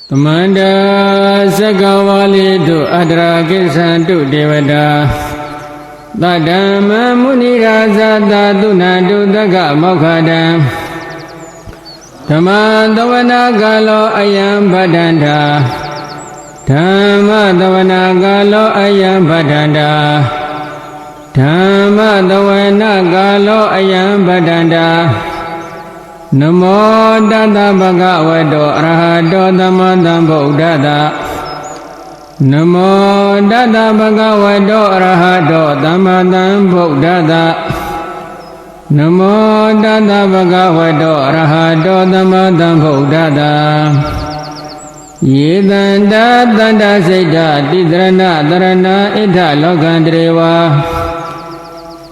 Tamanda Sakawali to Adra Kisan to Devada Tadama Muniraza Daduna to Daga Mokada Tamadavana Galo Ayam Badanda Tamadavana Galo Ayam Badanda Tamadavana Galo Ayam Badanda Namo Dada Bhagavato Arahato Dhammadam Buddhada Namo Dada Bhagavato Arahato Dhammadam Buddhada Namo Dada Bhagavato Arahato Dhammadam Buddhada Yedanda Danda Seda Tidrana Dharana Ita Lokandrewa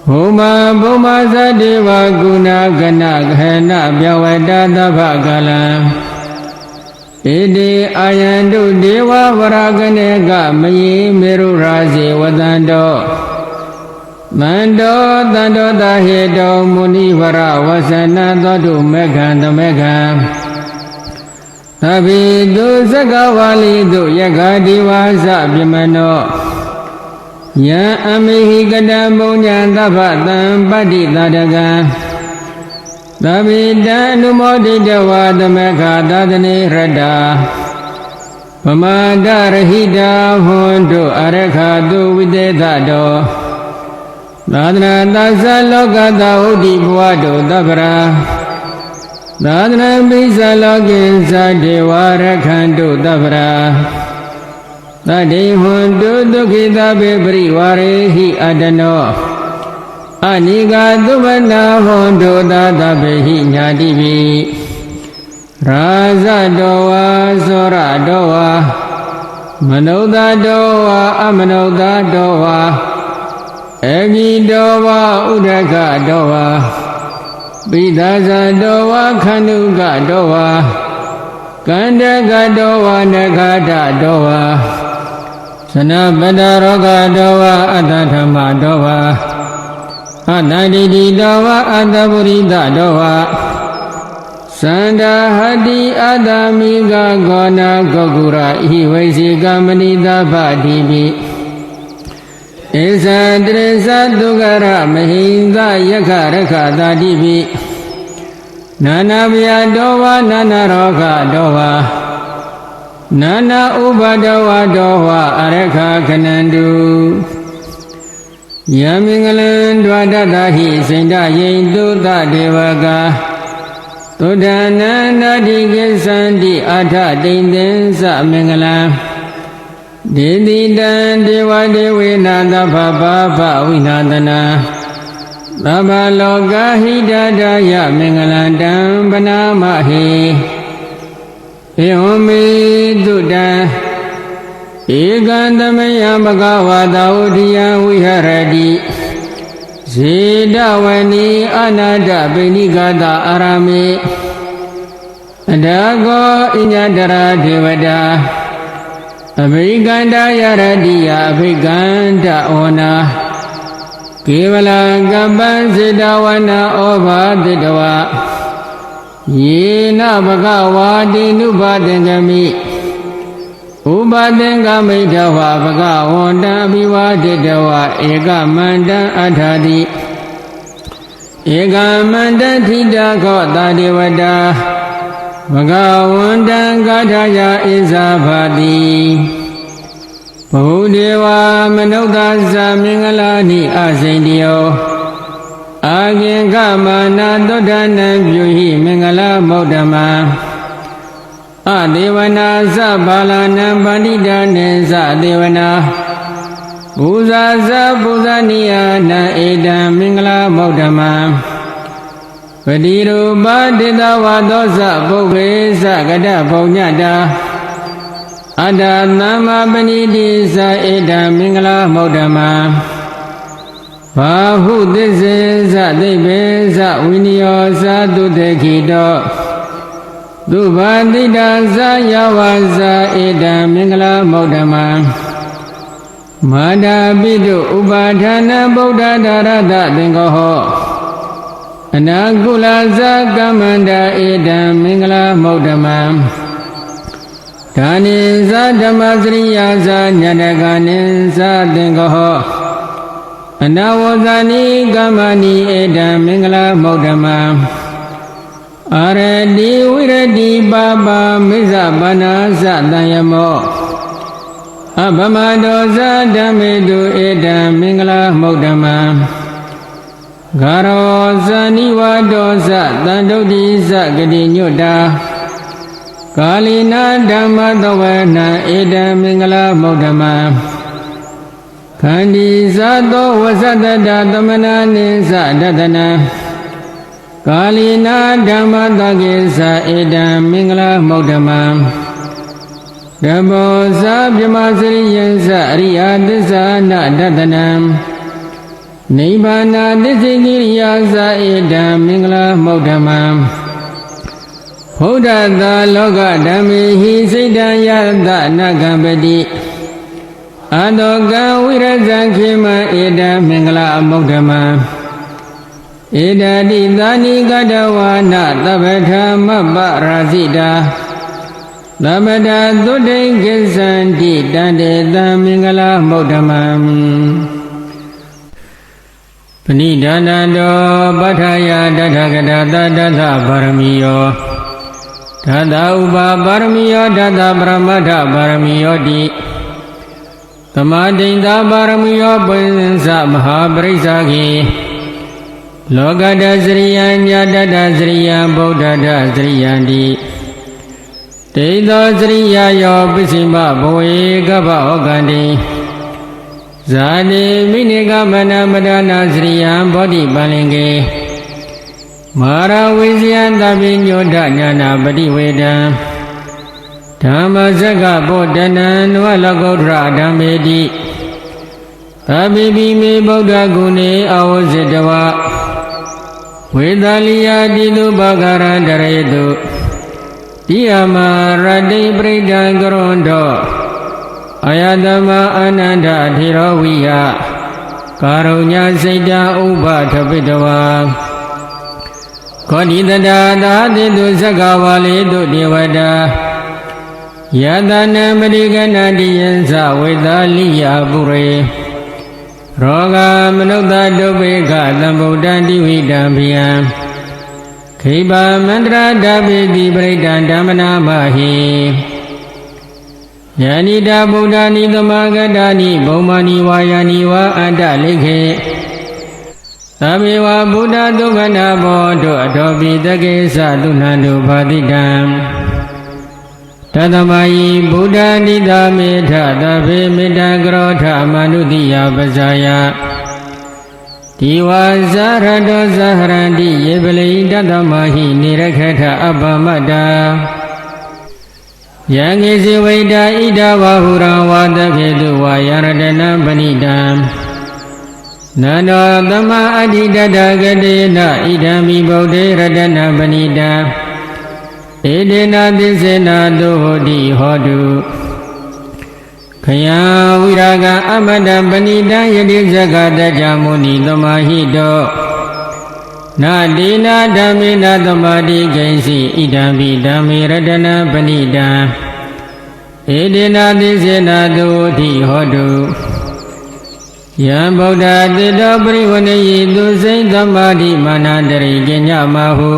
Huma Bhuma Sadeva Guna Gana Ghana Vyavada Bhagala Ede Ayandu Deva Varaganega Mayi Meru Razi Vadando Mando Dando Dahedo Muni Vara Vasana Dadu Meghanda Megha Tabi Du Sakawali Du Yagadi Vasa Bhimano Ya amihi gadam punya tapatam padi tadaga Tabida numodi jawa dameka dadani rada Pamada rahida hundu arekha du videtado Dadana dasa loka daudi buwadu dabra Dadana bisa lokin sa dewa rekhandu dabra Tadi hundu dukita bebri warehi adano Anika dubana hundu dada behi nyadibi Raza doa sora doa Manauda doa amanauda doa Egi doa udaka doa Bidasa doa kanuga doa Kandaka doa negada doa Sanabada roga doa adatama doa Adadidi doa adaburida doa Sanda hadi adamiga gona gogura Iwaisiga manida badibi Isa dresa dugara mahinda yakaraka dadibi Nanabya doa nana roga doa Nana ubadawa dowa arekha kanandu Yamingalan dwadadahi senda yindu ta devaga Tudananda digesandi adha dindin sa mingalan Dididan dewa dewi nanda baba winadana Baba loga hidadaya mingalan dan banamahi Ehomi Duda Egandamaya Bhagavata Udiya Viharadi Sedawani Anada Benigada Arame Adago Inyadara Devada Abhiganda Yaradiya Abhiganda Ona Kevala Gabban Sedawana Ova Dedawa Yena Bhagavati Nubadengami Ubadengami Dawa Bhagavanda Bhivadidawa Ega Manda Adhadi Ega Manda Thida Kota Devada Bhagavanda Gadaya Isabhati Bhudeva Manodasa Mingalani Asindiyo Agin Kamana Dodana Vyuhi Mingala Maudama Adevana Sabalana Bandida Nesa Devana Buza Zabuzaniya Na Eda Mingala Maudama Padiru Badida Vadosa Bhuvesa Gada Bhunyada Ada Nama Banidi Sa Eda Mingala Maudama Bahu dese sa debe sa winiyo sa dudekhido Dubandida sa yawa sa eda mingala maudama Mada bidu ubadhana buddha darada dengoho Anagula sa kamanda eda mingala maudama ဓာနိသဓမ္မစရိယာသညတကနိသသင်္ကောအနဝဇာနိကမ္မနိဧတံမင်္ဂလမௌဓမံအာရတိဝိရတိပါပါမိစ္ဆပါဏာသတံယမောအဘမတောဇဓမ္မေတုဧတံမင်္ဂလမௌဓမံဂရောဇနိဝတောသတံဒုတိသဂတိညွတ်တာကာလီနာဓမ္မသဝနံဧတံမင်္ဂလမௌဓမံခန္ဒီသသောဝသတ္တသမနာနိသဒတနံကာလီနာဓမ္မသကေသဧတံမင်္ဂလမௌဓမံဓမ္မောသဗြဟ္မစရိယံသအရိယသစ္စာနဒတနံနိဗ္ဗာနသစ္စေကိရိယာသဧတံမင်္ဂလမௌဓမံဘုဒ္ဓသာလောကဓမ္မေဟိစိတ္တယသနကံပတိအတောကံဝိရဇံခေမဧတံမင်္ဂလမௌဓမံဧတတိသာနိကတဝါနသဗ္ဗထမပ္ပရာဇိတာသမတသုဒ္ဓိကိသန္တိတန္တေတံမင်္ဂလမௌဓမံပဏိဒါနန္တောပဋ္ဌာယတထဂတသတ္တသပါရမီယောဓာတဥပပါရမီယောဓာတပရမတ္ထပါရမီယောတိသမာဓိတာပါရမီယောပိဉ္စမဟာပရိစ္ဆာခေလောကတစရိယံညတတစရိယံဗုဒ္ဓတစရိယံတိတေသောစရိယယောပစ္စည်းမဘဝေကပ္ပဩကန္တိဇာတိမိနိကမနမဒနာစရိယံဘောဓိပန္လင်ကေမာရဝိဇယံသဗ္ဗညုဒ္ဓညာနာပတိဝေဒံဓမ္မစက္ကပောတနံနဝလကုဋ္ဌဓမ္မေတိသဗ္ဗိပိမေဗုဒ္ဓဂုဏေအဝဇ္ဇတဝဝေသလိယတိတုပကာရန္တရေတုတိယမရတိပရိဒံကရွန်တောအယတမအာနန္ဒထေရဝိယကာရုညစိတ်တဥပထပိတဝါခောတိတတသာတိတုသက္ကဝါလေတုဒေဝတာယတနမရိကဏတိယံသဝေသလိယပုရေရောဂမနုဿဒုပေကသံဗုဒ္ဓံတိဝိတံဘိယံခိဗမန္တရာဓပိတိပရိဒံဓမ္မနာမဟိယန္တိတာဗုဒ္ဓနိသမဂတာနိဘုံမာနိဝါယာနိဝါအတ္တလိခေသဗ္ဗေဝဗုဒ္ဓဒုက္ခနာဘောတုအထောပိတကေသသုဏန္တုဘာတိတံတသမယိဗုဒ္ဓနိတာမေထသဗ္ဗေမေတ္တကရောထမနုတိယပဇာယဒီဝါဇာရတောဇာဟရန္တိယေပလိတသမဟိနေရခထအပ္ပမတ္တာယံကိစီဝိတာဣဒဝဟုရံဝါတခေတုဝါယရတနပဏိတံနန္တောသမအဋ္ဌိတတဂတေနဣဒံမိဗုဒ္ဓေရတနပဏိတံဧတေနသစ္စေနာတုဟောတိဟောတုခယံဝိရာဂအမတပဏိတံယတိဇဂတကြမုနိသမာဟိတောနာတိနာဓမ္မေနသမာတိကိဉ္စီဣဒံပိဓမ္မေရတနပဏိတံဧတေနသစ္စေနာတုတိဟောတုယံဗုဒ္ဓတေတောပရိဝဏေယိသူစိံသမာဓိမာနတရိကညမဟု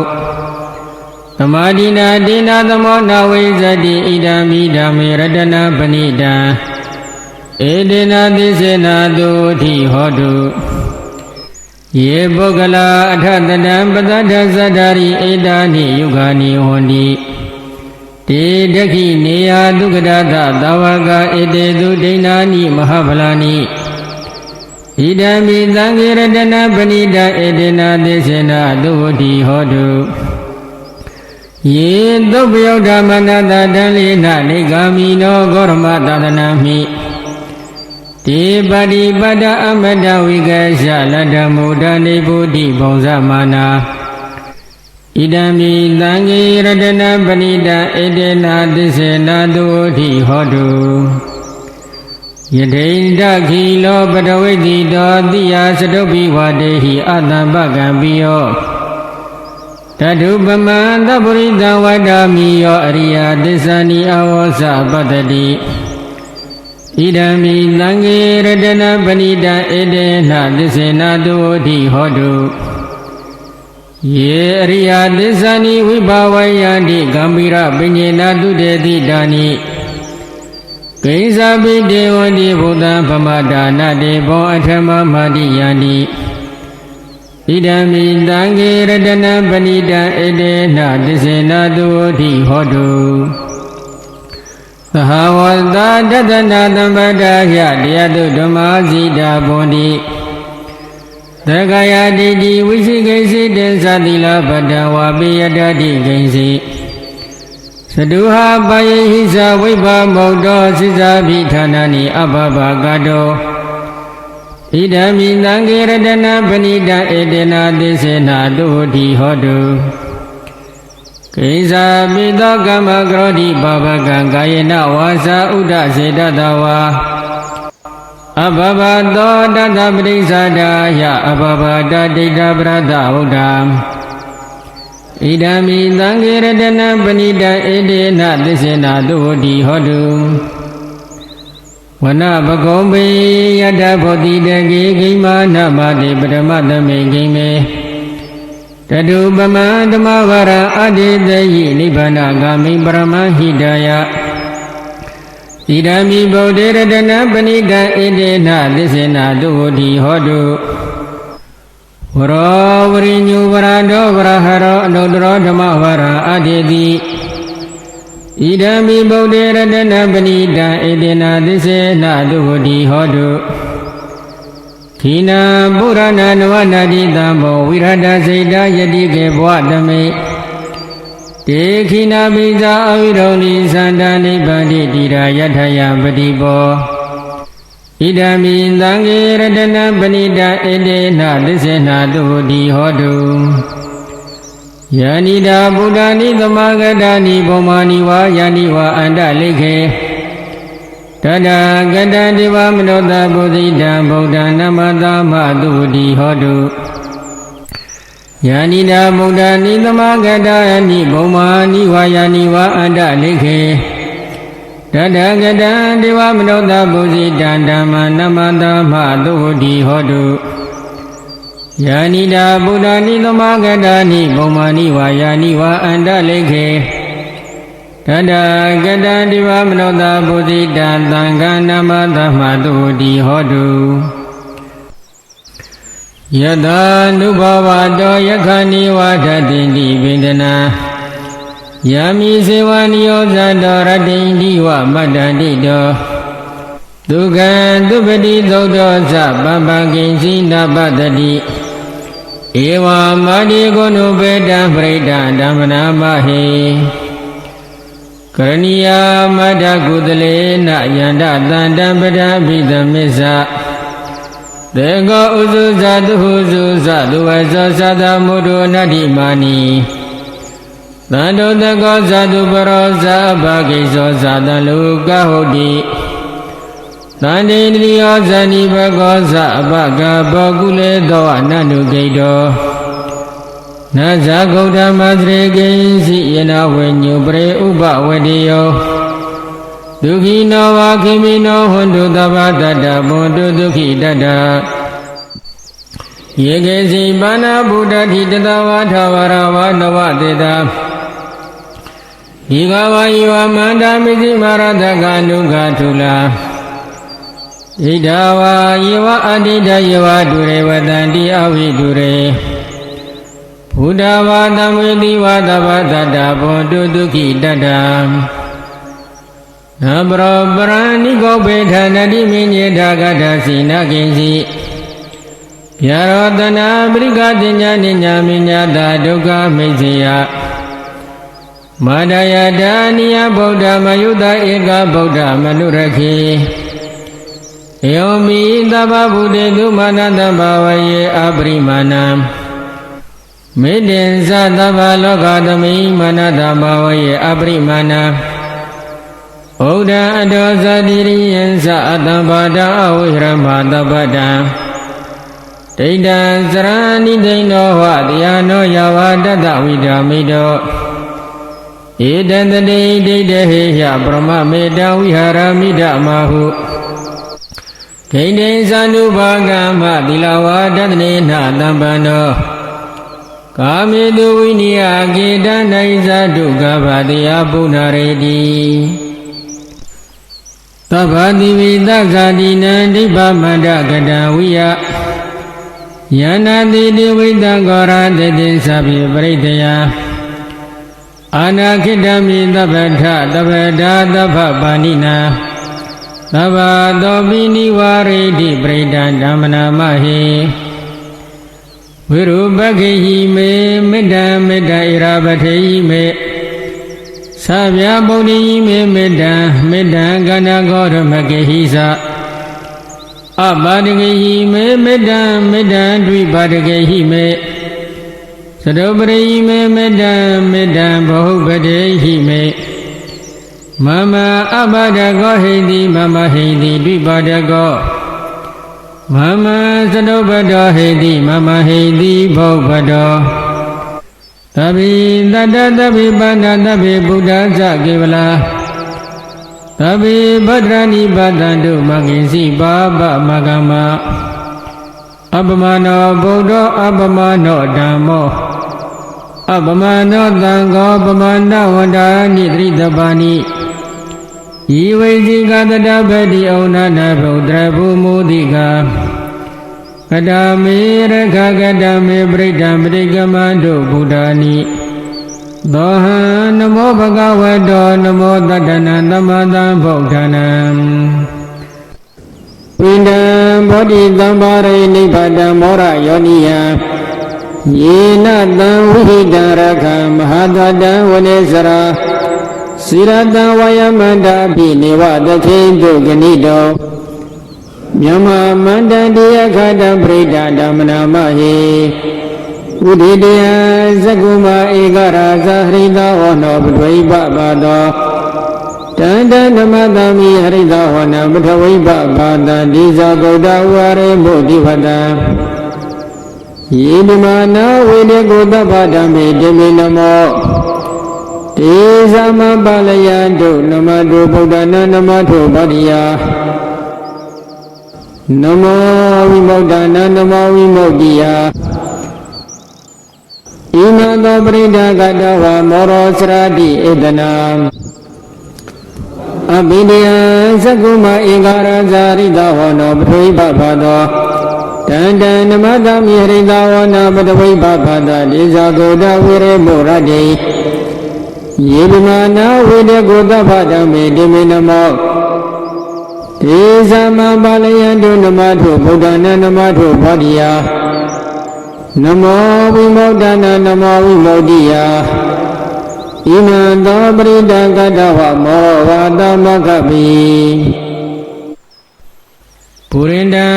သမာဓိနာတိနာသမောနာဝိဇတိဣဒံမိဓမ္မေရတနပဏိတံဧတေနသစ္စေနာတုတိဟောတုယေပုဂ္ဂလာအထတတံပတ္တသဇ္ဇဒာရိဧတာနိယုဂာနိဟောတိတေဒခိနေယဒုက္ခဒသသဝကဧတေသူဒိဏာနိမဟာဗလာနိဣဒံမိသံဃေရတနပဏိတံဧတေနသစ္စေနာတုတိဟောတုယေသုပ္ပယုဒ္ဓမနတတံလိနနေဂာမိနောဂေါရမသာသနာမိတေပတိပတ္တအမတဝိကရှလတ္တမုဒ္ဒနေဗုဒ္ဓိဘုံဇမာနာဣဒံမိသံဃေရတနပဏိတံဧတေနသစ္စေနာတုတိဟောတုယတိန္ဒခိလောပတဝိတိတောတိယသတုပိဝါတေဟိအတံပကံပိယော Tadu pamanta purita vadamiyo ariya tisani awasa patati Idami tangi radana panita edena tisena tuoti hodu Ye ariya tisani vibhavayandi gambira pinyena tudeti dani Kaisabi devandi buddha pamadana devo athama madiyandi Idami tangi radana panita edena tisena tuoti hodu Sahawalta dadana tambadaya diyadu dhammazita bondi Dagaya didi visikesi densadila badawa piyadadi kaisi Saduha bayi hisa vipa maudo sisa bhitanani ababa gado Idami tangi radana panita edena tisena tuoti hodu Kaisa pita kama krodi babakan kayena wasa uda sedatawa Ababa to data prisada ya ababa data prata udam Idami tangi radana panita edena tisena tuoti hodu Wana bagombe yada bodhi degi gima namade brahmatame gime Tadu pama dhamavara aditayi nibbana gami brahma hidaya Idami bodhi radana panita edena tisena tuoti hodu Varo varinyu varado varaharo anudro dhamavara aditi Idami bodhi radana panita edena tisena tuoti hodu Kina Purana Navadadi Tambo Virada Sita Yadike Bwadame Te Kina Bisa Aviroli Sandani Badi Tira Yadhaya Badibo Idami Tangi Radana Panita Edena Tisena Tuoti Hodu Yanida Buddhani Tamagadani Bomani Wa Yani Wa Anda Likhe Tada gada deva manota bodhita buddha namata madhuti hodu Yanida buddha nidama gada ni boma ni wa yani wa anda likhe Tada gada deva manota bodhita dhamma namata madhuti hodu Yanida buddha nidama gada ni boma ni wa yani wa anda likhe Tada gada diva manota bodhita tanga namata madhuti hodu Yada nubhavato yakhani vadhatindi vedana Yami sevaniyo zato radindi va madhandito Dukhan dupati dhodho sa pampakinsi napatati Eva madi gonu beda prita dhammana mahe Karaniya Madha Kudale Na Yanda Tanda Pada Pita Misa Dego Uzu Sadu Huzu Sadu Vasa Sada Mudu Nadimani Tando Dego Sadu Parosa Bagiso Sada Luka Hodi Tande Niyo Zani Bagosa Baga Bagule Doa Nanu Gaido Naza Gauda Madre Gainsi Yena Wenyu Pre Uba Wediyo Dukhi no Vakimi no Hundu Dava Dada Bundu Dukhi Dada Yegesi Bana Buddha Dhidata Vatavara Vatava Deda Igawa Iwa Manda Misi Marata Ganuga Tula Idawa Iwa Adida Iwa Dure Vatanti Avi Dure Buddha Vatamvedi Vatavadada Bundu Dukhi Dada Nabra Brani Gopedha Nadi Minyedha Gada Sina Kinsi Yarodana Brigadinya Ninya Minyada Dukha Misiya Madaya Daniya Buddha Mayuda Eka Buddha Manurakhi Yomi Dava Buddha Dumananda Bhavaye Abrimana Midin Sadava Lokadami Manada Bhavaye Abrimana Buddha Adosa Diriyan Sa Atabada Aviramata Pada ဒိဋ္ဌံစရဏိဒိဏောဝတရားနောယဝတတဝိဒာမိတောဧတံတတိဒိဋ္ဌဟေယပရမမေတ္တဝိဟာရမိဓမဟုဒိဋ္ဌိသန္ဓုဘာကမ္မသီလဝါဒတနေနသံပန္နောကာမေတုဝိနိယကေတနိုင်ဇဒုက္ခဗတိယပုဏ္ဏရေတိသဗ္ဗတိဝိသက္ခတိနံဒိဗ္ဗမန္တကတဝိယယန္နာတိတိဝိတံကောရတတိသဗ္ဗေပရိတယအာနာခိတမိသဗ္ဗထသဗ္ဗဒါသဗ္ဗပါဏိနာသဗ္ဗသောပိနိဝါရိတိပရိဒံဓမ္မနာမဟိဝိရုပခေဟိမေမေတ္တမေတ္တဣရာပထေဟိမေသဗ္ဗဗုဒ္ဓိမေမေတ္တမေတ္တကန္နဂောရမကေဟိသအပါဒကေဟိမေမေတ္တမေတ္တဒွိပါဒကေဟိမေသရုပရိမေမေတ္တမေတ္တဘဟုပတေဟိမေမမအပါဒကောဟိတိမမဟိတိဒွိပါဒကောမမသရုပတောဟိတိမမဟိတိဘုပတောသဗ္ဗိတတ္တသဗ္ဗိပါဏသဗ္ဗိဗုဒ္ဓဇကေဝလာသဗ္ဗိဗဒ္ဓရာနိပါဒံတုမဂ္ဂင်စီပါပမဂ္ဂမအပမနောဗုဒ္ဓအပမနောဓမ္မောအပမနောသံဃောပမနဝန္တာနိသရိတပါဏိဤဝိဇိကတတပတိဩနာနဗုဒ္ဓဘူမုဒိကာကတမေရခကတမေပရိဒံပရိကမန္တုဘုဒ္ဓာနိသောဟံနမောဘဂဝတောနမောတတ္တနံသမ္မာသမ္ဗုဒ္ဓနာဝိန္ဒံဘောဓိသမ္ပါရိနိဗ္ဗာတံမောရယောနိယယေနတံဝိဟိတံရခံမဟာတတံဝနေစရာစိရတံဝယမန္တာပိနေဝတခေတုဂဏိတောမြမမန္တန္တိယခတံပရိဒဓမ္မနာမဟိဥဒိတယသကုမဧကရာဇဟရိတဝနောပထဝိပပါတောတန္တဓမ္မသမိဟရိတဝနပထဝိပပါတတိဇဂௌတဝရေဘုဒ္ဓိဝတံယေဓမ္မနာဝေဒေကိုတပ္ပဓမ္မေဓမ္မေနမောတေသမပါလယံတုနမတုဗုဒ္ဓနာနမထုဗတ္တိယနမောဝိမု ဒ္ဒနာနမောဝိမု ဒ္တိယဣမသောပရိဒကတဝမောရောစရတိဧတနာအဘိဓိယသကုမဧကရာဇာရိတဝနောပထဝိပပသောတန္တနမတမိဟရိတဝနာပထဝိပပသဒေဇဂုဒဝိရေမောရတိယေဗမနာဝိဒေကိုတပ္ပဓမ္မေဓမ္မေနမောဒေသမပါလယံတုနမထုဗုဒ္ဓနာနမထုဗတ္တိယနမောဝိမု ဒ္ဒနာနမောဝိမု ဒ္တိယဣမံသောပရိဒကတဝမောဝါတမကပိပုရိန္ဒံ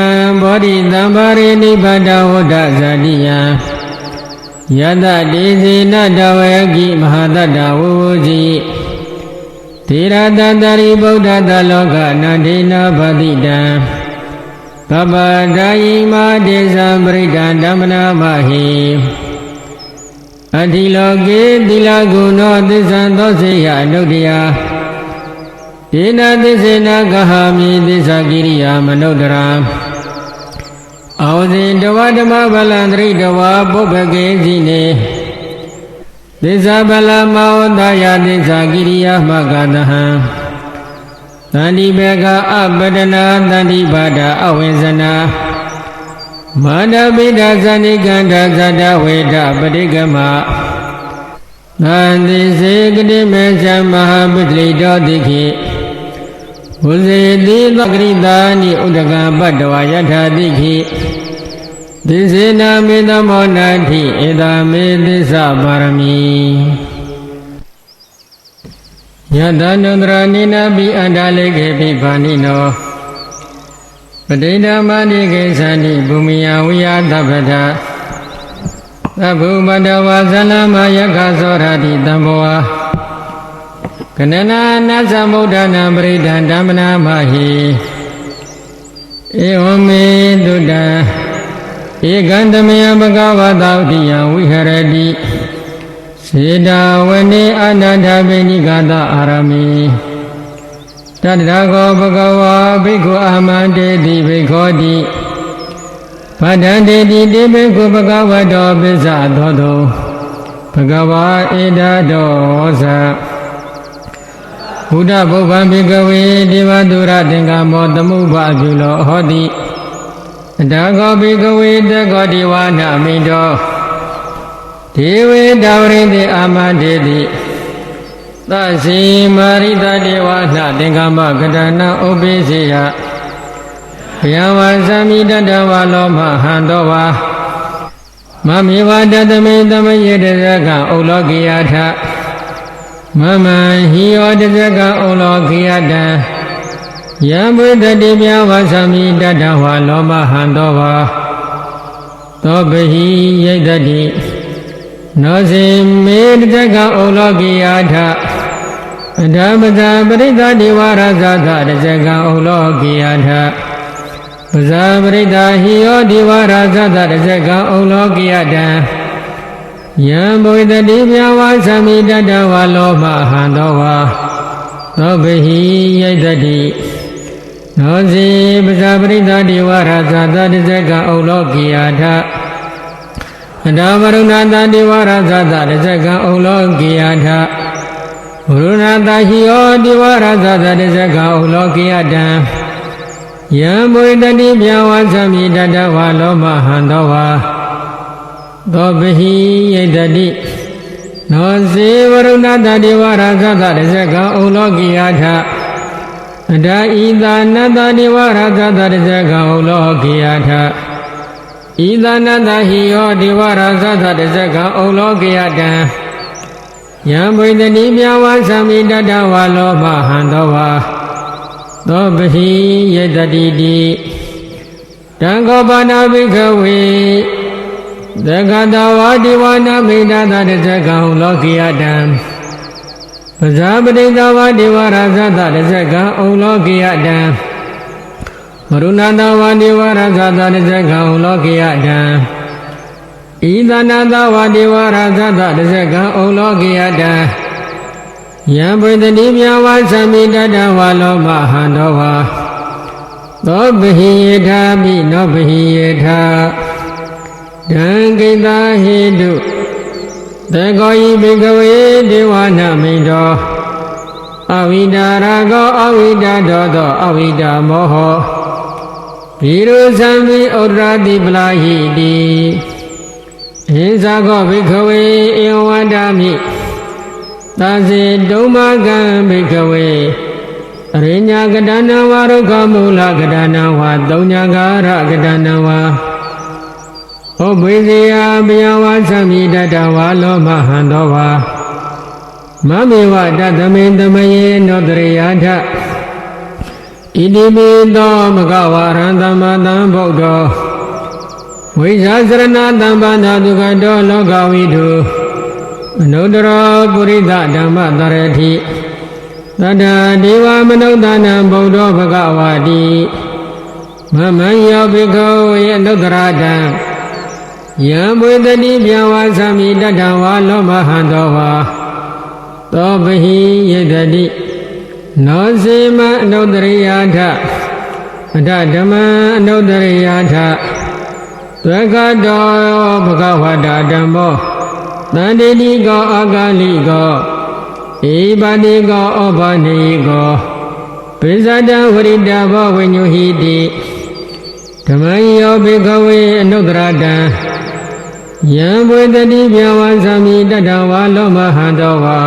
ဘောဓိသံပါရိနိဗ္ဗာဒဝဒ္ဒဇာတိယယတတေစေနတဝေကိမဟာတတဝုဝုဇိသေရတတရိဗုဒ္ဓတလောကနန္ဒေနဗတိတံကပ္ပဒါယိမာဒေသံပရိဒံဓမ္မနာမဟိအတ္တိလောကေသီလဂုဏောသစ္ဆံသောစေယအနုတ္တယဒေနသစ္စေနကဟာမိသစ္စာကိရိယာမနုဿရာအောဇင်တဝဓမ္မဗလံသရိတဝပုပ္ပကေစီနေသစ္စာဗလမောတယသစ္စာကိရိယာမဂတဟံသန္တိဘေကအပတနာသန္တိပါဒအဝိဇ္ဇနာမာနပိဒဇဏိကန္ဓဇတဝေဒပတိကမသန္တိစေကတိမေသမဟာပိဋိတောတိခိဝဇေတိသကရိတာနိဥဒကပတ္တဝယထာတိခိသစ္စေနာမေတမောနာတိဧတာမေသစ္စာပါရမီယတနန္တရာနိနာပိအန္တလေကေပိဘာနိနောပဋိဓမ္မာနိကေသန္တိဘူမိယဝိယသဗ္ဗတသဗ္ဗုပတ္တဝါဇလမယက္ခသောရတိတံဘောဝကနနာနသမုဒ္ဒနာပရိဒံဓမ္မနာမဟိဧဝမေတုတံ ဧကံတမယဘဂဝတောတိယဝိဟရတိစေတဝနေအနန္တပိဏိကတအာရမေတတ္တရာဂောဘဂဝါဘိက္ခုအာမန္တေတိဘိက္ခောတိဗဒ္ဒန္တေတိတိဘိက္ခုဘဂဝတောပိစ္ဆသောတောဘဂဝါဧတတောသဘုဒ္ဓဘုဗ္ဗံဘိကဝေဒေဝတုရသင်္ကမောသမုပ္ပါပြုလောဟောတိအတဂောဘိကဝေတကောဒီဝါနမိတောဒေဝေတဝရိတိအာမန္တေတိသစီမာရိတဒေဝနာသင်္ကမကတနာဥပိစေယဘယဝါသမိတတဝါလောမဟံတောဝါမမေဝတတမေတမယေတဇကဩလောကိယထမမဟိယောတဇကဩလောကိယတံယံဘုဒ္ဓတိပြဝါသမိတတဝါလောမဟံတောဝါသောဘဟိယိတတိနောစေမေတဇကဩလောကိယထအဓမ္မဇာပရိသတိဝါရဇာသတဇကဩလောကိယထပဇာပရိသဟိယောဒီဝါရဇာသတဇကဩလောကိယတံယံဘုဒ္ဓတိပြဝါသမိတတဝါလောမဟံတောဝါသောဘဟိယိတတိနောစေပဇာပရိသတိဝါရဇာသတဇကဩလောကိယထအတဝရုဏတတိဝါရဇာသတဇကဩလောကိယထဝရုဏတဟိယောတိဝါရဇာသတဇကဩလောကိယတံယံဘုဒ္ဓတိပြဝါသမိတတဝါလောမဟံတောဝါသောဘဟိယိတတိနောစေဝရုဏတတိဝါရဇာသတဇကဩလောကိယထအတဣသနတတိဝါရဇာသတဇကဩလောကိယထဣသနတဟိယောတိဝါရဇာသတဇကဩလောကိယတံယံဘုဒ္ဓတိပြဝါသမိတတဝါလောမဟံတောဝါသောဘဟိယိတတိတိတံခောပါဏဘိကဝေသက္ကတဝါဒီဝါနမိတသတဇကံလောကိယတံပဇာပတိတဝါဒီဝါရဇာသတဇကံဩလောကိယတံမရုဏတဝါဒီဝါရဇာသတဇကံဩလောကိယတံဣသနတဝါဒီဝါရဇာသတဇကံဩလောကိယတံယံဘုဒ္ဓတိပြဝါသမိတတဝါလောမဟံတောဝါသောဘဟိယေထာပိနောဘဟိယေထာဒံကိတဟေတုသကောယိဘိကဝေဒေဝနာမိတောအဝိဒါရာဂောအဝိဒါတောသောအဝိဒါမောဟောဘိရုသံမိဩဒရာတိပလာဟိတိဟိဇာကောဘိကဝေဧဝံဒာမိသာစေဒုမကံဘိကဝေအရိညာကတနာဝါရုခမူလကတနာဝါသုံးညာကာရကတနာဝါဩဘိဇေယဘယဝါသမိတတဝါလောမဟံတောဝါမမေဝတသမေတမယေနောတရိယာထဣတိပိသောမကဝါရံသမ္မာသမ္ဗုဒ္ဓောဝိဇာစရဏသမ္ပန္နဒုက္ခတောလောကဝိတုမနုဿရောပုရိသဓမ္မတရတိသတ္တဒေဝမနုဿာနံဗုဒ္ဓောဘဂဝါတိမမံယောဘိက္ခဝေအနုတ္တရတံယံဘုဒ္ဓတိပြဝါသမိတတဝါလောမဟံတောဝါသောဘဟိယိတတိနောစေမအနုတ္တရိယာထအတဓမ္မအနုတ္တရိယာထသက္ကတောဘဂဝတာဓမ္မောတန္တိတိကောအာဂလိကောဧပါတိကောဩဘာနေကောပိဇာတံဝရိတဘောဝိညုဟိတိဓမ္မယောဘိကဝေအနုတ္တရတံယံဘုဒ္ဓတိပြဝါသမိတတဝါလောမဟံတောဝါ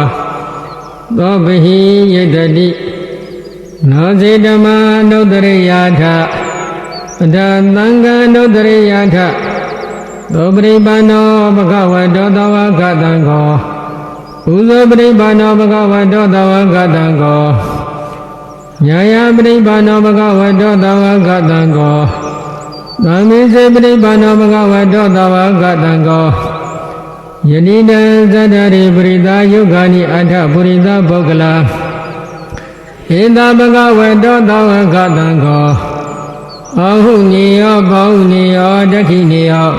သောဘဟိယိတတိနောစေဓမ္မအနုတ္တရိယာထအတသံဃာအနုတ္တရိယာထသောပရိပါဏောဘဂဝတောသဝကတံကောဥဇောပရိပါဏောဘဂဝတောသဝကတံကောညာယပရိပါဏောဘဂဝတောသဝကတံကောသံမိစေပရိပါဏောဘဂဝတောသဝကတံကောယတိတံသတ္တရိပရိသယုဂာနိအထပုရိသပုဂ္ဂလာဧတဘဂဝတောသဝကတံကောဩ ဟုနေယောဘောဟုနေယောဒက္ခိနေယော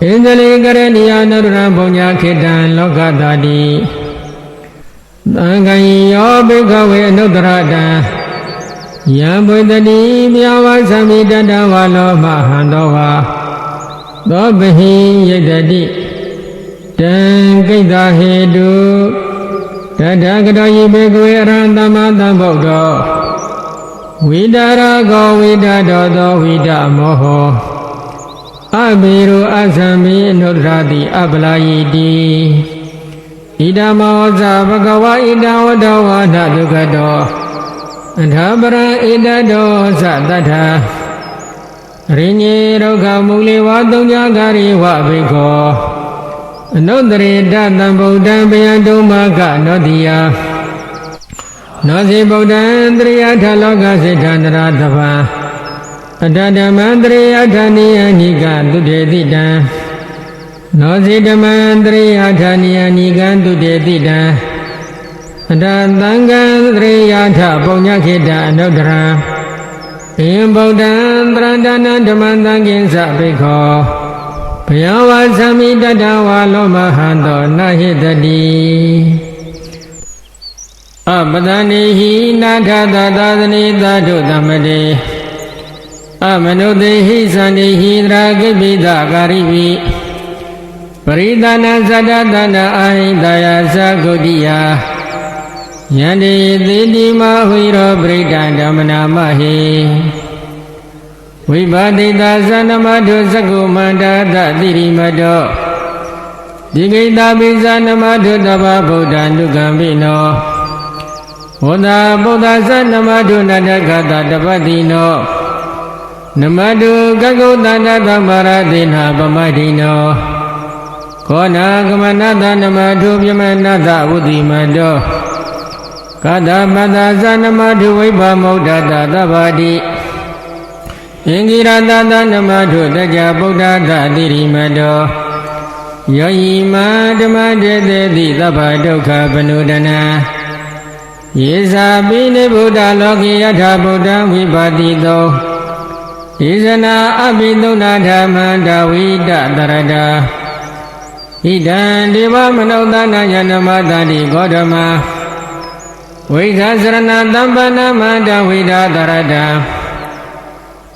ဣန္ဒလေကရဏီယနုဒရံဘုံညာခေတံလောကတာတိသံဃံယောဘိကဝေအနုတ္တရတံယံဘုဒ္ဓတိမြဝသမိတတဝါလောမဟံသောဝါသောဘဟိယတတိတံကိတ္တဟေတုတတကတောယိဘေကဝေအရဟံသမ္မာသမ္ဗုဒ္ဓောဝိတရကောဝိတတောသောဝိတမောဟောအဘိရုအသံမိအနုတ္တရတိအပလာယိတိဣဒမောဇဘဂဝါဣဒဝတ္တဝါဒဒုက္ခတောအထာပရဣဒတောသတ္ထရိညေဒုက္ခမူလေဝသုံးညာကာရိဝဘိခောအနုတ္တရေတသံဗုဒ္ဓံဘယံတုမကနောတိယနောစီဗုဒ္ဓံတရိယထလောကစိဋ္ဌန္တရာတပံအတ္တဓမ္မံတရိယထနိယနိကသုတေတိတံနောစီဓမ္မံတရိယထနိယနိကသုတေတိတံအတ္တသံဃံတရိယထပုံညခေတအနုတ္တရံဘိယံဗုဒ္ဓံတရဏတနဓမ္မံသံဃင်္စဘိခောဘယဝါသမိတတဝါလောမဟံသောနဟိတတိအပဒနိဟိနာထသသာသနိသာဓုသမတေအမနုတေဟိသန္တိဟိတရာကိပိသကာရိပိပရိသနာသတ္တသနာအာဟိတယသဂုတိယယန္တိသေတိမဟိရောပရိဒံဓမ္မနာမဟိဝိပါတိတာသနမတုသကုမန္တာသတိရိမတောဒီကိတာပိသနမတုတဗ္ဗဗုဒ္ဓံဒုက္ခံပိနောဝန္တာဗုဒ္ဓသနမတုနတကတတပတိနောနမတုကကုတန္တသမ္မာရသေနပမတိနောခောနာကမနတနမတုပြမနတဝုတိမတောကတပတသနမတုဝိပမုဒ္ဒတသဗ္ဗတိအင်္ဂိရတသနမတုတကြဗုဒ္ဓသတိရိမတောယောယိမဓမ္မတေတေတိသဗ္ဗဒုက္ခပနုဒနာယေဇာပိနိဗ္ဗုဒ္ဓလောကေယထာဗုဒ္ဓံဝိပါတိတောဣဇနာအပိသုဏဓမ္မန္တဝိတတရတာဣဒံဒေဝမနုဿာနယနမတတိဂေါတမဝိသစရဏသမ္ပနမန္တဝိဒတရတာ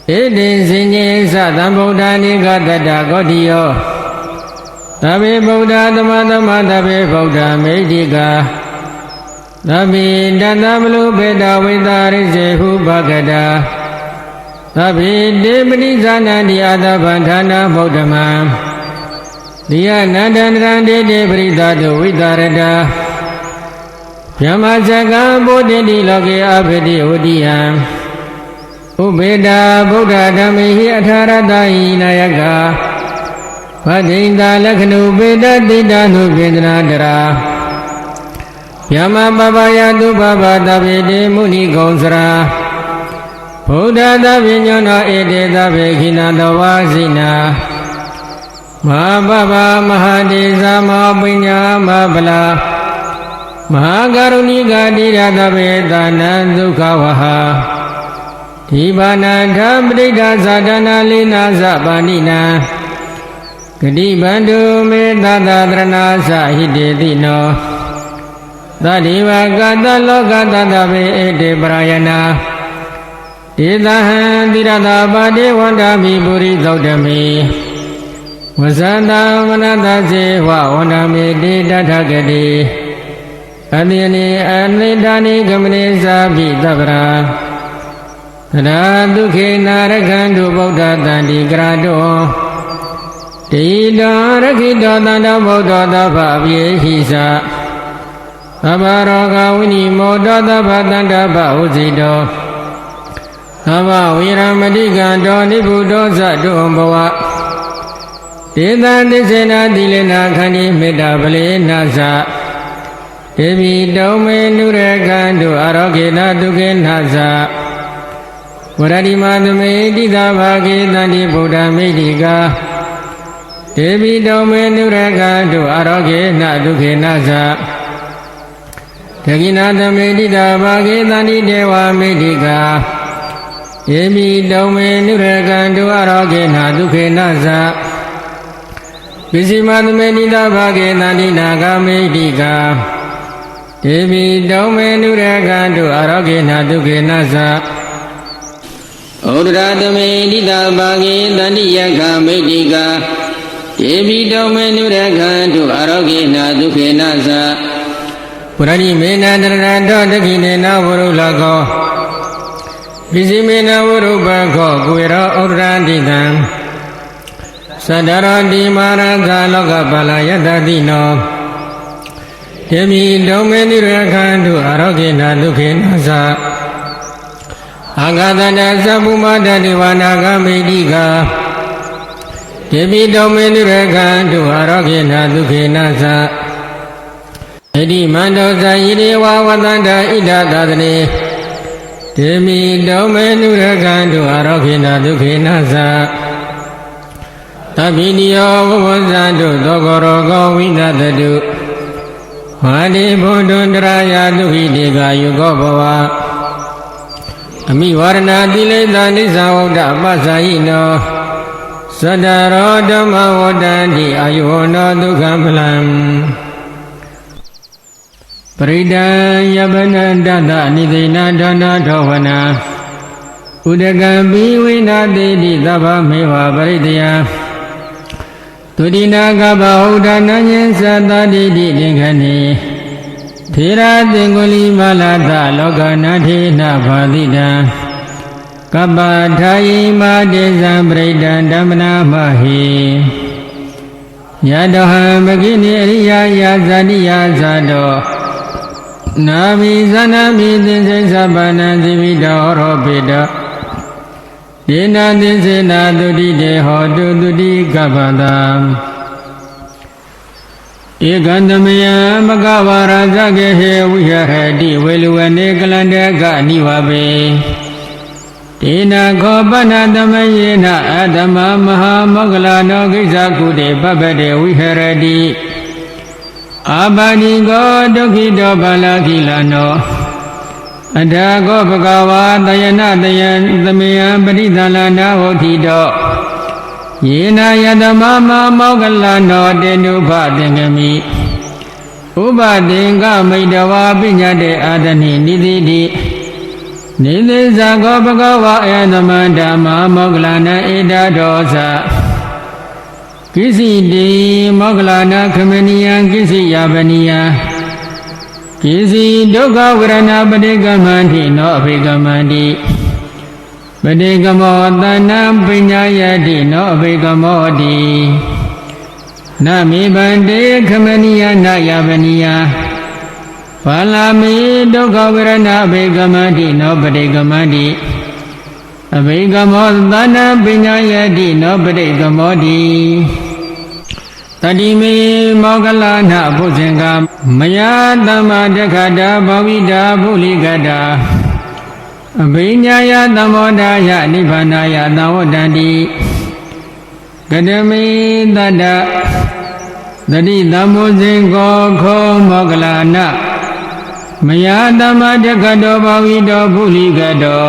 ဣတိစဉ္ညေသသံဗုဒ္ဓနိဂတတဂေါတိယောသဗ္ဗေဗုဒ္ဓသမသမသဗ္ဗေဗုဒ္ဓမေတ္တိကာသဗ္ဗေတတမလုဘေတဝိသရိစေဟုဘဂတာသဗ္ဗေတေပတိဇာနန္တိအတဗန္ဌာနာဗုဒ္ဓမံတိယနန္တန္တံတေတေပရိသတုဝိသရတာဗျမဇကံဘုဒ္ဓတိလောကေအဘိတိဝတိယံဥပေတာဗုဒ္ဓဓမ္မေဟိအထာရတဟိနာယကဖတိန္တာလက္ခဏုပေတတိတာနုပိန္ဒနာတရာယမပပယတုပပတဗေတေမုနိကုံစရာဗုဒ္ဓသဗ္ဗညောနောဧတေသဗ္ဗေခိနတဝါစိနာမဟာပပမဟာတေဇာမောပိညာမဗလာမဟာကရုဏိကတိရသဗ္ဗေသာနံဒုက္ခဝဟဒီဘာနန္ထပဋိဒသဒနာလိနာသပါဏိနံဂတိဗန္တုမေသသတရဏာသဟိတေတိနောသတိဝကတလောကတတဗေဧတေပရယနာဒေသဟံသီရတာပါတိဝန္တာမိပုရိသုတ်တမေဝဇန္တမနတဇေဝဝန္တာမေတေတထဂတိအတိနိအနိဒာနိကမနိသာပိသဗ္ဗရာရာဒုခေနာရခန္တုဗုဒ္ဓတန္တိကရာတောတိတောရခိတောတန္တဗုဒ္ဓသဗ္ဗအပြေဟိသသဗ္ဗရောဂဝိနိမောတောသဗ္ဗတန္တဗဥဇိတောသဗ္ဗဝိရမတိကံတောနိဗ္ဗုတောသတုံဘဝဒေသသစ္စေနာတိလေနာခန္တိမေတ္တာပလေနာသဒေဝီတုံမေနုရကံတုအာရောဂေနဒုက္ခေနသဝရတိမသမေတိသာဘာဂေတန္တိဗုဒ္ဓမေတ္တိကာဒေဝီတုံမေနုရကံတုအာရောဂေနဒုက္ခေနသဒဂိနာသမေတိသာဘာဂေတန္တိဒေဝမေတ္တိကာ ယေမိတုံမေနုရကံတုအရောကေနာဒုခေနသပိစီမသမေနိတဘာကေတန္တိနာဂမေတိကာယေမိတုံမေနုရကံတုအရောကေနာဒုခေနသဩဒရာသမေနိတဘာကေတန္တိယဂမေတိကာယေမိတုံမေနုရကံတုအရောကေနာဒုခေနသပုရဏိမေနတရတောတခိနေနဝရုလကောပိစီမေနဝရုပခောကွေရောဩဒရာတိတံသတ္တရောတိမာရသလောကပလယတတိနောယေမိတုံမေနုရကံတုအရောကေနာဒုခေနသအာဂတတသဗ္ဗုမတတိဝနာဂမေတိကာယေမိတုံမေနုရကံတုအရောကေနာဒုခေနသဣတိမန္တောဇာယိရေဝဝတန္တာဣဒသာသနေယေမိတုံမေနုရကံတုအရောခေနာဒုခေနသသဗ္ဗိနိယောဝဝဇန္တုသောကောရောကောဝိနတတုဝါတိဘုဒ္ဓံတရာယတုဟိတေကာယုကောဘဝအမိဝရဏတိလိတနိသဝဒ္ဒပသယိနောသတ္တရောဓမ္မဝတ္တံတိအာယုဝနောဒုက္ခပလံပရိဒံယပနတတအနိသိဏဒါနထောဝနာဥဒကံပိဝိနာတိတိသဗ္ဗမေဝပရိတယသုတိနာကဗဟုဒနာညံသတ္တတိတိသင်္ခဏေထေရသင်္ကုလီမလာသလောကနာထေနဘာတိတံကပ္ပထာယိမာတေဇံပရိဒံဓမ္မနာမဟိယတောဟံမကိနိအရိယာယဇာတိယဇာတောနာမိဇာနာမိသင်္စိသဗ္ဗနံဇိဝိတောရောပိတောယေနသင်္စေနာတုတိတေဟောတုတုတိကပ္ပတံဧကံတမယမကဝရဇဂေဟေဝိဟရတိဝေလူဝနေကလန္တကနိဝဘေတေနခောပနတမယေနအတမမဟာမောဂလနောကိစ္စကုတေပပတေဝိဟရတိအာပါတိကောဒုက္ခိတောဘာလခိလနောအထာကောဘဂဝါတယနတယံသမေယံပရိသလနာဟောတိတောယေနယတမမမောဂလနောတေနုဖသင်္ကမိဥပသင်္ကမိတဝါပညာတေအာတနိနိတိတိနိသေဇာကောဘဂဝါအယသမန္ဓမ္မမောဂလနာဧတာဒောသကိစီတိမောဂလနာခမနိယံကိစီယပနိယံကိစီဒုက္ခဝရဏပတိကမန္တိနောအဘိကမန္တိပတိကမောတဏံပညာယတိနောအဘိကမောတိနမေဗန္တေခမနိယနာယပနိယဘာလာမေဒုက္ခဝရဏအဘိကမန္တိနောပတိကမန္တိအဘိကမောတဏံပညာယတိနောပတိကမောတိတတိမေမောဂလနာဘုဇင်္ဂမယသမ္မာတက္ခတာဘဝိတာဘုလိကတာအဘိညာယသမောဒာယနိဗ္ဗာနာယသဝတ္တန္တိကတမေတတ္တတတိသမုဇင်္ဂောခောမောဂလနာမယသမ္မာတက္ခတောဘဝိတောဘုလိကတော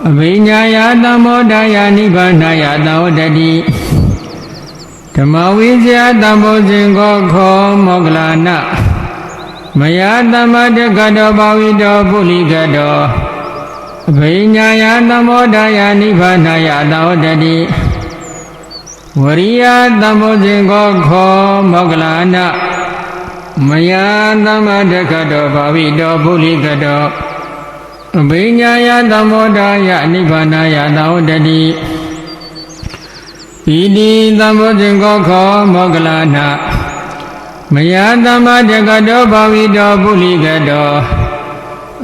အဘိညာယသမောဒာယနိဗ္ဗာနာယသဝတ္တတိဓမ္မဝိဇ္ဇာတံဘောဇင်္ဂောခောမောဂလနာမယသမ္မာတက္ခတောဘဝိတောပုလိကတောအဘိညာယသမောဒာယနိဗ္ဗာနာယသဝတ္တတိဝရိယတံဘောဇင်္ဂောခောမောဂလနာမယသမ္မာတက္ခတောဘဝိတောပုလိကတောအဘိညာယသမောဒာယနိဗ္ဗာနာယသဝတ္တတိပိတိသံဘောဇင်္ဂောခောမောဂလနာမယသမ္မာတက္ခတောဘဝိတောပုလိကတော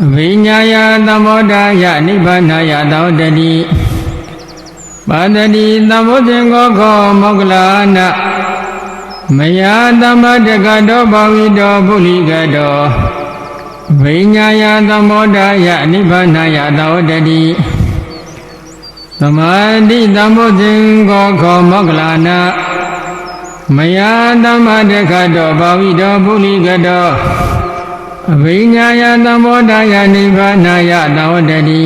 အဘိညာယသမောဒာယနိဗ္ဗာနာယသဝတ္တတိပါတတိသံဘောဇင်္ဂောခောမောဂလနာမယသမ္မာတက္ခတောဘဝိတောပုလိကတောအဘိညာယသမောဒာယနိဗ္ဗာနာယသဝတ္တတိသမာဓိသမုဇင်္ဂောခောမောဂလနာမယသမ္မာတက္ခတောဘဝိတောပုလိကတောအဘိညာယသမောဒာယနိဗ္ဗာနာယသဝတ္တတိ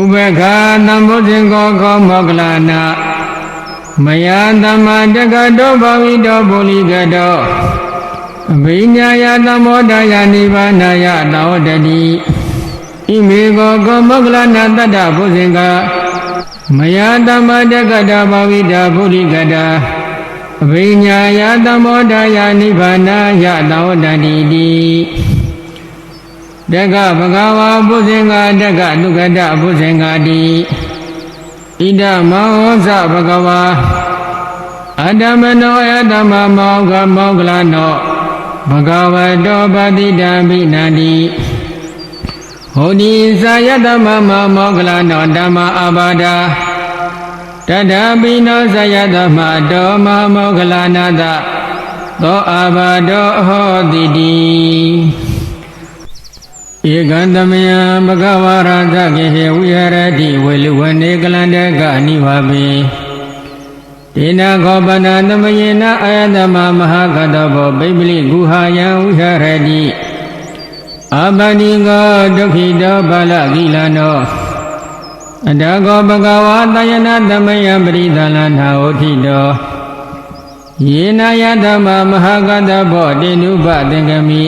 ဥပက္ခသံဘုဇင်ကောကောမောကလနာမယသမ္မာတက္ကတောဘာဝိတောပုလိကတောအဘိညာယသမောဒယနိဗ္ဗာနယတောတတိဣမေကောကောမောကလနာတတ္တဘုဇင်ကမယသမ္မာတက္ကတောဘာဝိတောပုလိကတောအဘိညာယသမောဒယနိဗ္ဗာနယတောတတိတိတက္ကဗဂဝါဘုဇင်္ဂတက္ကသုခတဘုဇင်္ဂတိဣဒမောဇဘဂဝါအတ္တမနောယတမမောကမောကလနောဘဂဝတောပတိတံဘိနန္တိဟောတိသာယတမမောကလနောဓမ္မအာဘာဒာတတဘိနောဇယတမတောမမောကလနာတသောအာဘာတောဟောတိတိဧကံတမယံဘဂဝါရာဇကေဟေဝိဟရတိဝေလူဝနေကလန္တကနိဝါပေတေနခောပနာသမယေနအာယတမမဟာကတောဘောပိပလိဂုဟာယံဝိဟရတိအာပတိကောဒုက္ခိတောပါဠကိလနောအတကောဘဂဝါတယနာသမယံပရိသလနာဟောတိတောယေနယတမမဟာကတောဘောတေနုပသင်္ကမိ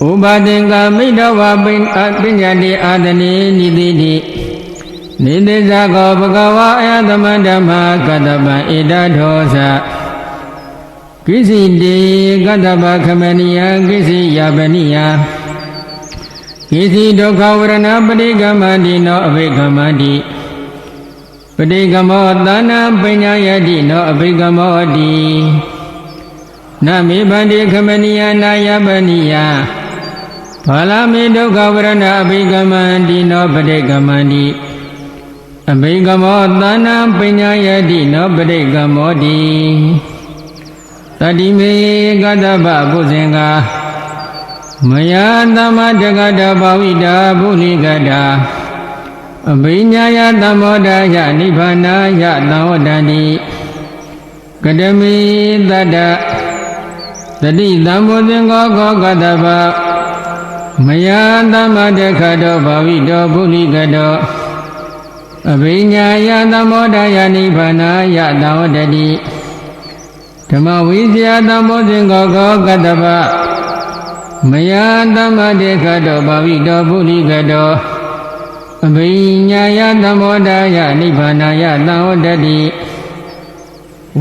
ဥပါဒေကမိတ္တဝပညာတိအာဒနေနိတိတိနိသေဇာကောဘဂဝါအယသမဓမ္မာကတ္တပံဣဒထောသကိစီတေကတ္တပခမနိယကိစီယပနိယကိစီဒုက္ခဝရဏပရိကမတိနောအဘိကမတိပရိကမောသနာပညာယတိနောအဘိကမောတိနမေဗန္တိခမနိယနာယပနိယဘာလမေဒုက္ခဝရဏအဘိကမန္တိနောပရိကမန္တိအဘိကမောသနာပညာယတိနောပရိကမောတိတတိမေကတ္တပဘုဇင်္ဂမယသမ္မာတက္ကတောဘာဝိတာပုလိကတာအဘိညာယသမောဒယနိဗ္ဗာနယသံဝတ္တန္တိကတမေတတ္တတတိသံဘုဇင်္ဂကောကတ္တပမယသမ္မာတက္ကတောဘာဝိတောပုလိကတောအဘိညာယသမောဒယနိဗ္ဗာနယသံဝတ္တတိဓမ္မဝိဇ္ဇာသံဘုဇင်္ဂကောကတ္တပမယသမ္မာတက္ကတောဘာဝိတောပုလိကတောအဘိညာယသမောဒယနိဗ္ဗာနယသံဝတ္တတိ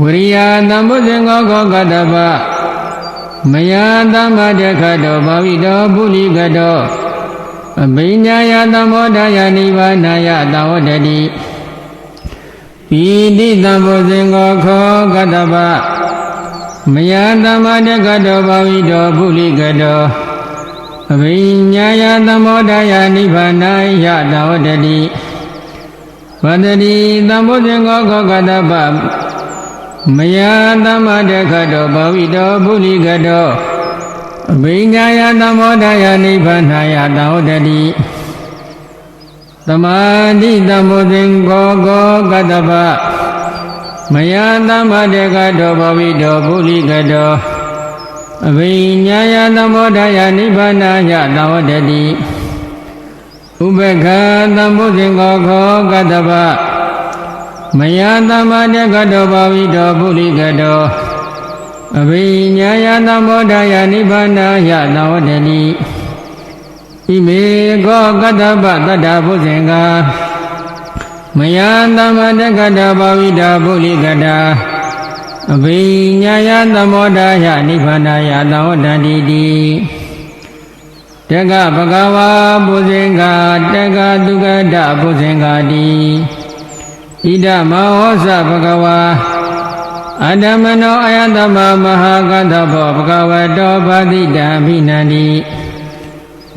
ဝရိယသံဘုဇင်္ဂကောကတ္တပမယသမ္မာတက္ကတောဘာဝိတောပုလိကတောအဘိညာယသမောဒယနိဗ္ဗာနယသံဝတ္တတိပိဋိသံဘုဇင်္ဂခောကတ္တပမယသမ္မာတက္ကတောဘာဝိတောပုလိကတောအဘိညာယသမောဒယနိဗ္ဗာနယသံဝတ္တတိဝတ္တိသံဘုဇင်္ဂခောကတ္တပမယသမ္မာတက္ကတောဘာဝိတောပုလိကတောအဘိညာယသမောဒယနိဗ္ဗာနယသံဝတ္တတိသမာဓိသံဘုဇင်္ဂကောကတ္တပမယသမ္မာတက္ကတောဘာဝိတောပုလိကတောအဘိညာယသမောဒယနိဗ္ဗာနယသံဝတ္တတိဥပက္ခသံဘုဇင်္ဂခောကတ္တပမယသမ္မာတက္ကတောဘာဝိတောပုလိကတောအဘိညာယသမောဒယနိဗ္ဗာနယသံဝတ္တတိဣမေကောကတ္တပတတ္တဘုဇင်္ဂမယသမ္မာတက္ကတောဘာဝိတောပုလိကတာအဘိညာယသမောဒယနိဗ္ဗာနယသံဝတ္တတိတိတက္ကဗဂဝါဘုဇင်္ဂတက္ကသုကတဘုဇင်္ဂတိဣဒမောဇဘဂဝါအတ္တမနောအယတမမဟာကတ္တဘောဘဂဝတောပတိတံဘိနန္တိ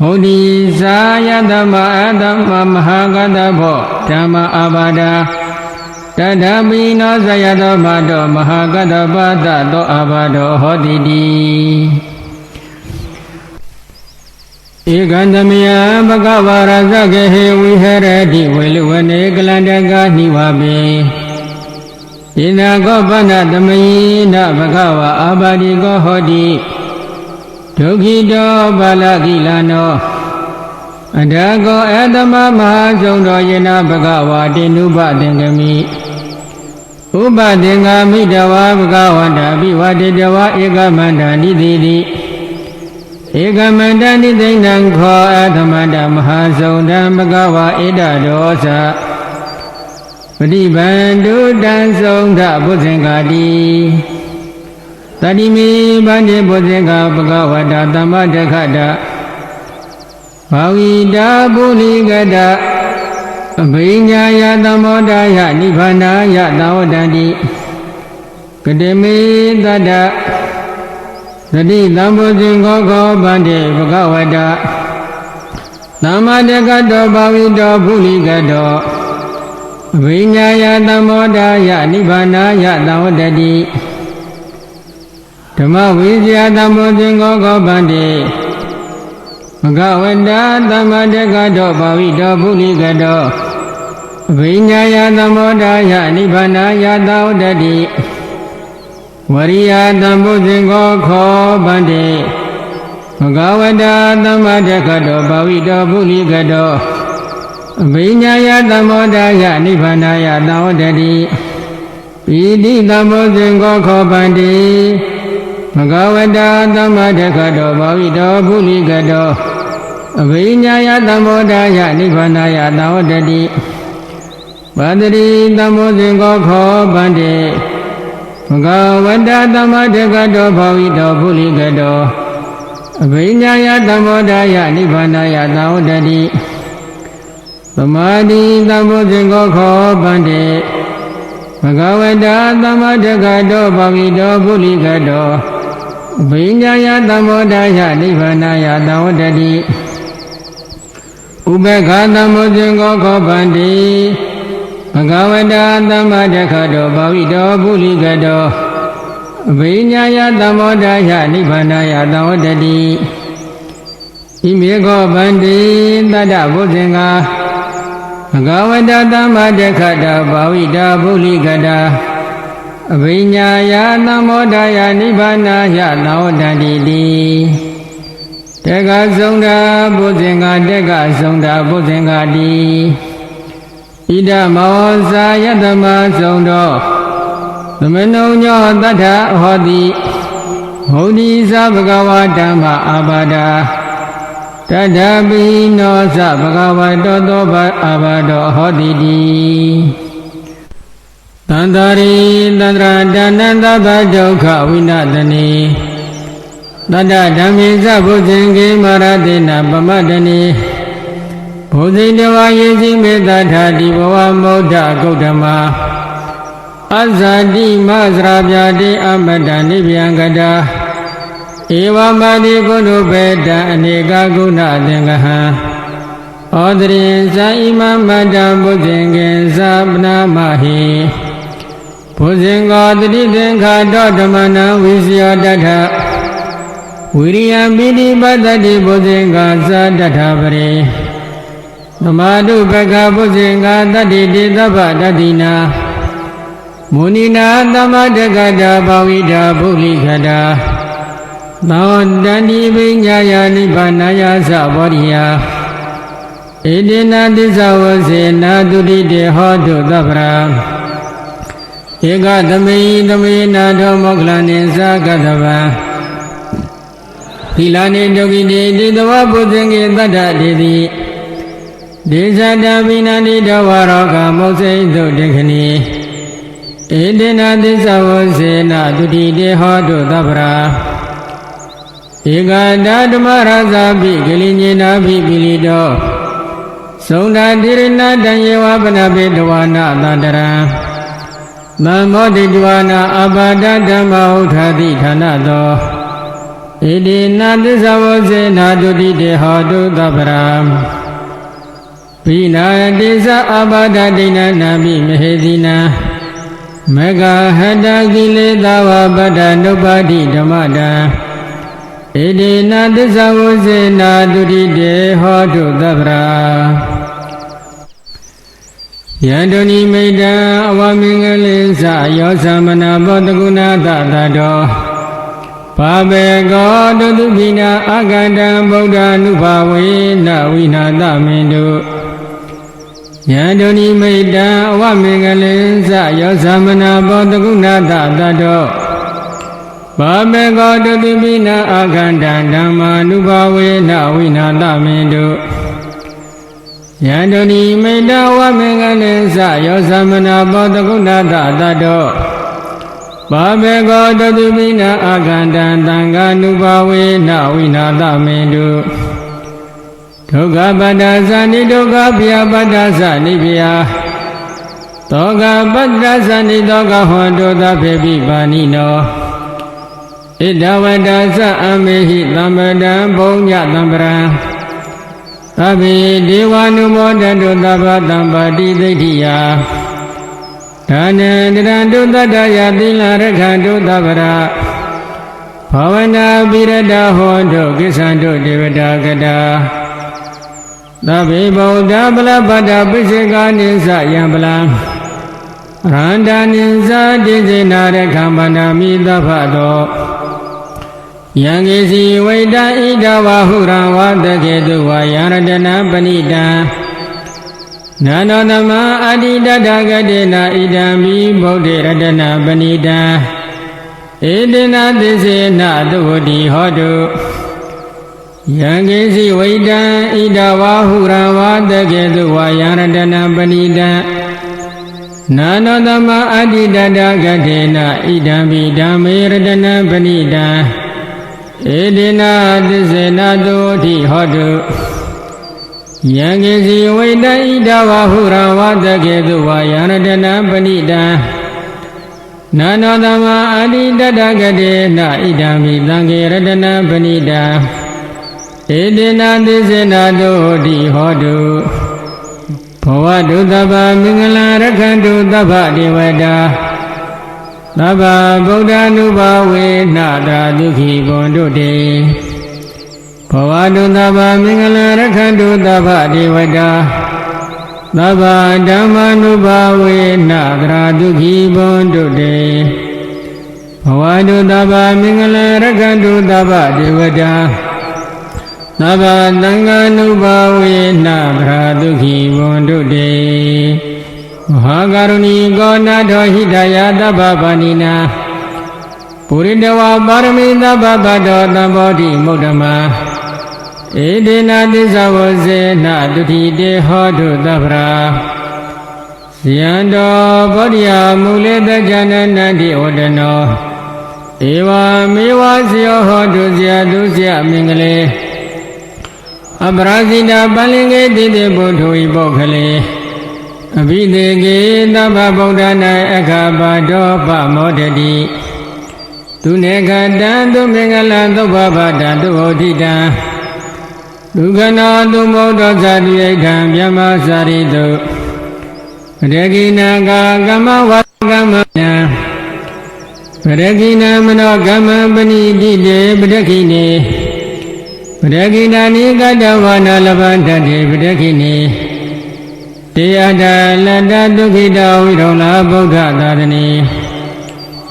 ဟောတိသာယတမအတ္တမမဟာကတ္တဘောဓမ္မအာဘာဒာတတပိနောဇယတောမတောမဟာကတ္တပတ္တသောအာဘာဒောဟောတိတိဧကံတမယဘဂဝါရဇကေဟေဝိဟရတိဝေလူဝနေကလန္တကနိဝါပေဣနာကောပနသမယိနဘဂဝါအာဘာတိကောဟောတိဒုက္ခိတောပါဠကိလနော အတကောအတမမဟာဆုံးတော်ယေနဘဂဝါတိနုပသင်္ကမိဥပသင်္ကာမိတဝါဘဂဝန္တာပိဝတိတဝါဧကမန္တနိတိတိဧကမန္တနိသိဏံခောအတမန္တမဟာဆုံးတံဘဂဝါဧတဒောသပฏิဗန္တုတံဆုံးထဘုဇင်္ဂာတိတတိမိဗန္တိဘုဇင်္ဂာဘဂဝတာသမ္မတခတဘာဝိတာပုလိကတအဘိညာယသမောဒယနိဗ္ဗာနာယသာဝတ္တတိကတိမေတတ္တသတိသံဘုဇင်္ဂောခောဗန္တိဘဂဝတာသမ္မတခတောဘာဝိတောပုလိကတောအဘိညာယသမောဒယနိဗ္ဗာနာယသာဝတ္တတိဓမ္မဝိဇ္ဇာသံဘုဇင်္ဂောခောဗန္တိဘဂဝတာသမ္မတကတောဘာဝိတောပုလိကတောအဘိညာယသမောဒယနိဗ္ဗာနာယသာဝတ္တတိဝရိယသံဘုဇင်္ဂောခောဗန္တိဘဂဝတာသမ္မတကတောဘာဝိတောပုလိကတောအဘိညာယသမောဒယနိဗ္ဗာနာယသာဝတ္တတိပိဋိသံဘုဇင်္ဂောခောဗန္တိဘဂဝတာသမ္မတကတောဘာဝိတောပုလိကတောအဘိညာယသမောဒယနိဗ္ဗာနာယသာဝတ္တတိပါတတိသံဘုဇင်္ဂောခောဗန္တိဘဂဝတာသမ္မတကတောဘာဝိတောပုလိကတောအဘိညာယသမောဒယနိဗ္ဗာနာယသာဝတ္တတိသမာဓိသံဘုဇင်္ဂောခောဗန္တိဘဂဝတာသမ္မတကတောဘာဝိတောပုလိကတောအဘိညာယသမောဒယနိဗ္ဗာနာယသာဝတ္တတိဥပေက္ခသံဘုဇင်္ဂောခောဗန္တိဘဂဝတာသမ္မတကတောဘာဝိတောပုလိကတောအဘိညာယသမောဒယနိဗ္ဗာနာယသာဝတ္တတိဣမေခောဗန္တိတတ္တဘုဇင်္ဂာဘဂဝတာသမ္မတကတောဘာဝိတောပုလိကတောအဘိညာယသမောဒယနိဗ္ဗာနာယသာဝတ္တတိတက္ကဆုံးတာဘုဇင်္ဂာတက္ကဆုံးတာဘုဇင်္ဂာတိဣဒမောဇာယတမဆုံးတော်သမနုံညောတတ္ထဟောတိဟောတိသဘဂဝါဓမ္မအာဘာဒာတတ္ထပိနောသဘဂဝါတောသောဘအာဘာဒောဟောတိတိတန္တရိတန္တရာဒါနန္တဘဒုက္ခဝိနတနေတတ္တဓမ္မိသဘုဇင်္ဂေမရတေနပမတ္တနေဘုဇိတဝါယေစီမေတ္ထာတိဘဝမௌဒ္ဒဂௌတမအဇာတိမသရာပြတိအမတ္တနိဗ္ဗယံကတာဧဝမတိကုဏုပေတံအနေကဂုဏသင်္ကဟံဩဒရင်ဇာဣမမတ္တဘုဇင်္ဂေသပနာမဟိဘုဇင်္ဂောတတိသင်္ခါတောဓမ္မနံဝိဇယောတထဝိရိယံပိဋိပတ္တိဘုဇင်္ဂာသတထပရိသမာဓုပက္ခဘုဇင်္ဂာတတ္တိတေသဗ္ဗတတ္တိနာမုနိနာသမ္မတကတာဘာဝိတာပုလိကတာသောတန္တိပိညာယနိဗ္ဗာနာယသဘောရိယဣတိနာသစ္စာဝစေနာတုတိတေဟောတုသဗ္ဗရာဧကသမိသမိနာထောမောက္ခလနိသကတဗံသီလနိဒုက္ခိတေတိတဝဘုဇင်္ဂေတတ္ထတေတိဒေဇတဗိနန္တိတဝရောဂမုတ်စိတုတေခဏီဣတိနာသစ္စာဝစေနာတုတိတေဟောတုသဗ္ဗရာဧကတဓမ္မရဇာပိဂလိညေနာပိပိလိတောသုံးတာတိရဏတံယေဝပနပေတဝနာသန္တရံသံမောတိတဝနာအဘာဒဓမ္မဥထာတိဌာနသောဣတိနာသစ္စာဝစေနာတုတိတေဟောတုသဗ္ဗရာဘိနာတိသအဘာဒဒိဏနာမိမဟေတိနာမဂဟတကိလေသာဝပတ္တနုပ္ပါတိဓမ္မတံဣတိနာသစ္စာဝစေနာတုတိတေဟောတုသဗ္ဗရာယန္တုနိမိတံအဝမင်္ဂလိသယောသမနာဘောတကုဏသတ္တော ဘာဘေကောတုတုပိနာအာကန္တံဗုဒ္ဓ ानु ဘာဝေနဝိနာသမင်တုယံတုန်ိမိတ္တအဝမင်္ဂလင်္စယောသမနာဘောတကုဏတတတောဘာဘေကောတုတုပိနာအာကန္တံဓမ္မာနုဘာဝေနဝိနာသမင်တုယံတုန်ိမိတ္တအဝမင်္ဂလင်္စယောသမနာဘောတကုဏတတတောဘာဘေကောတုတုပိနာအာကန္တံသံဃာနုဘာဝေနဝိနာသမင်တုဒုက္ခပတ္တသဏိဒုက္ခဘယပတ္တသဏိဘယသောကပတ္တသဏိသောကဟောတုသဗ္ဗေပိပါဏိနောဣဒဝတ္တသအမေဟိသမ္ပဒံဘုံညသမ္ပရံသဗ္ဗေဒေဝ ानु မောတတုသဗ္ဗတံပါတိဒိဋ္ဌိယဒါနံတရံတုတတ္တယသီလရခန္တုသဗ္ဗရာဘာဝနာပိရတဟောတုကိစ္ဆန္တုဒေဝတာကတာသဗ္ဗေဗုဒ္ဓပလပတ္တပိစေကာနိသယံပလံရန္တာနိသတိစေနာရခမန္တာမိသဗ္ဗတောယံကေစီဝိတံဣဒဝဟုရံဝတကေတုဝယံရတနာပဏိတံနာနောသမအတိတတဂတေနာဣဒံမိဗုဒ္ဓရတနာပဏိတံဧတေနသစ္စေနသုဝတိဟောတုယံကေစီဝိတံဣဒဝဟုရံဝတကေတုဝယံရတနာပဏိတံနာနောသမအတိတတဂတေနာဣဒံမိဓမ္မေရတနာပဏိတံဧတေနသစ္စေနသုဝတိဟောတုယံကေစီဝိတံဣဒဝဟုရံဝတကေတုဝယံရတနာပဏိတံနာနောသမအတိတတဂတေနာဣဒံမိသံဃေရတနာပဏိတံဧတေနသစ္စေနသုဝတိဟောတုဘဝတုသဗ္ဗမင်္ဂလရခန္တုသဗ္ဗဒေဝတာသဗ္ဗဗုဒ္ဓ ानु ဘာဝေနတာဒုက္ခိဘွန်တုတေဘဝတုသဗ္ဗမင်္ဂလရခန္တုသဗ္ဗဒေဝတာသဗ္ဗဓမ္မာနုဘာဝေနတရာဒုက္ခိဘွန်တုတေဘဝတုသဗ္ဗမင်္ဂလရခန္တုသဗ္ဗဒေဝတာသဗ္ဗသံဃာနုဘာဝေနတရာဒုက္ခိဘွန်တုတေမဟာကရုဏီကောနာထောဟိတယသဗ္ဗပါဏိနာပုရိတဝပါရမိသဗ္ဗဗတ္တောသံဘောဓိမုဒ္ဓမာဧတေနသစ္စာဝဇေနတုတိတေဟောတုသဗ္ဗရာဇယံတောဘောဓိယမူလေတဇာနနန္တိဝတ္တနောဧဝမေဝဇယောဟောတုဇယတုဇယမင်္ဂလေအပရာဇိတာပလင်္ကေတိတေဘုထုဤပုဂ္ဂလေအဘိသေကေသဗ္ဗဗုဒ္ဓနာအခါပါတောပမောတတိသူနေခတံသူမင်္ဂလံသုဘဗတံသူဟောတိတံဒုက္ခနာသူမောတောဇာတိယိထံမြမစာရိတုပရကိနာကာကမ္မဝကမ္မယံပရကိနာမနောကမ္မပဏိတိတေပရကိနေပရကိနာနိကတဝနာလဗန္တတေပရကိနေတေယတလတ္တဒုက္ခိတဝိရောလာဗုဒ္ဓသာသနေ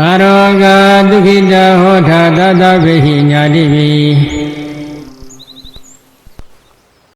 အာရောဂဒုက္ခိတဟောထာသတ္တဗေဟိညာတိပိ